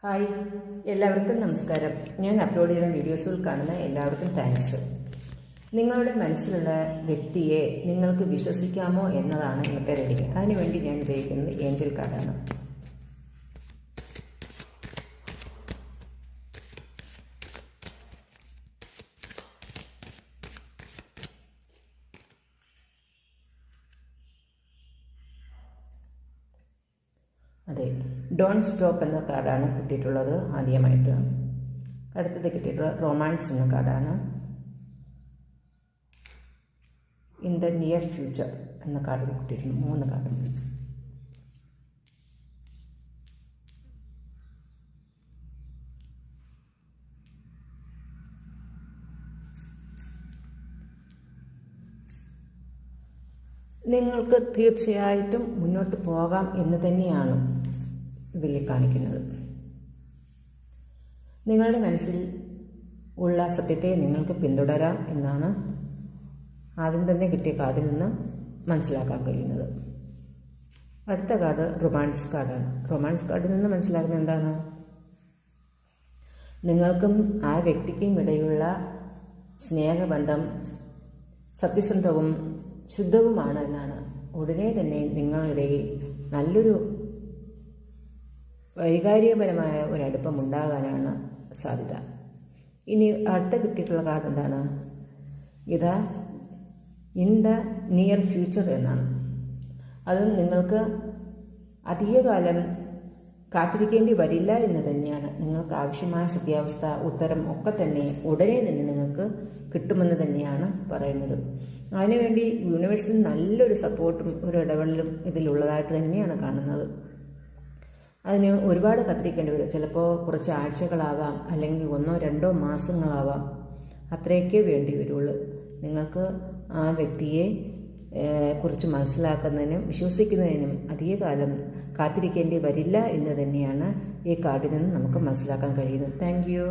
Hi, എല്ലാവർക്കും നമസ്കാരം. ഞാൻ അപ്ലോഡ് ചെയ്യുന്ന വീഡിയോസുകൾ കാണുന്ന എല്ലാവർക്കും താങ്ക്സ്. നിങ്ങളുടെ മനസ്സിലുള്ള വ്യക്തിയെ നിങ്ങൾക്ക് വിശ്വസിക്കാമോ എന്നതാണ് ഇന്നത്തെ റീഡിംഗ്. അതിനുവേണ്ടി ഞാൻ ഉപയോഗിക്കുന്നത് ഏഞ്ചൽ കാർഡാണ്. അതെ, ഡോൺ സ്റ്റോപ്പ് എന്ന കാർഡാണ് കിട്ടിയിട്ടുള്ളത് ആദ്യമായിട്ട്. അടുത്തത് കിട്ടിയിട്ടുള്ളത് റൊമാൻസ് എന്ന കാർഡാണ്. ഇൻ ദ നിയർ ഫ്യൂച്ചർ എന്ന കാർഡ് കിട്ടിയിട്ടുണ്ട്. 3 കാർഡുണ്ട്. നിങ്ങൾക്ക് തീർച്ചയായിട്ടും മുന്നോട്ട് പോകാം എന്ന് തന്നെയാണ് ഇതിൽ കാണിക്കുന്നത്. നിങ്ങളുടെ മനസ്സിൽ ഉള്ള സത്യത്തെ നിങ്ങൾക്ക് പിന്തുടരാം എന്നാണ് ആദ്യം തന്നെ കിട്ടിയ കാർഡിൽ നിന്ന് മനസ്സിലാക്കാൻ കഴിയുന്നത്. അടുത്ത കാർഡ് റൊമാൻസ് കാർഡാണ്. റൊമാൻസ് കാർഡിൽ നിന്ന് മനസ്സിലാക്കുന്നത് എന്താണ്? നിങ്ങൾക്കും ആ വ്യക്തിക്കും ഇടയിലുള്ള സ്നേഹബന്ധം സത്യസന്ധവും ശുദ്ധവുമാണ് എന്നാണ്. ഉടനെ തന്നെ നിങ്ങളിടയിൽ നല്ലൊരു വൈകാരികപരമായ ഒരടുപ്പം ഉണ്ടാകാനാണ് സാധ്യത. ഇനി അടുത്ത കിട്ടിയിട്ടുള്ള കാർഡ് എന്താണ്? ഇത് ഇൻ ദ നിയർ ഫ്യൂച്ചർ എന്നാണ്. അത് നിങ്ങൾക്ക് അധികകാലം കാത്തിരിക്കേണ്ടി വരില്ല എന്ന് തന്നെയാണ്. നിങ്ങൾക്ക് ആവശ്യമായ സത്യാവസ്ഥ, ഉത്തരം ഒക്കെ തന്നെ ഉടനെ തന്നെ നിങ്ങൾക്ക് കിട്ടുമെന്ന് തന്നെയാണ് പറയുന്നത്. അതിനുവേണ്ടി യൂണിവേഴ്സിൽ നല്ലൊരു സപ്പോർട്ടും ഒരു ഇടപെടലും ഇതിലുള്ളതായിട്ട് തന്നെയാണ് കാണുന്നത്. അതിന് ഒരുപാട് കാത്തിരിക്കേണ്ടി വരും. ചിലപ്പോൾ കുറച്ച് ആഴ്ചകളാവാം, അല്ലെങ്കിൽ 1-2 മാസങ്ങളാവാം. അത്രയൊക്കെ വേണ്ടി വരുള്ളൂ. നിങ്ങൾക്ക് ആ വ്യക്തിയെ കുറിച്ച് മനസ്സിലാക്കുന്നതിനും വിശ്വസിക്കുന്നതിനും അധികകാലം കാത്തിരിക്കേണ്ടി വരില്ല എന്ന് തന്നെയാണ് ഈ കാർഡിൽ നിന്ന് നമുക്ക് മനസ്സിലാക്കാൻ കഴിയുന്നത്. Thank you.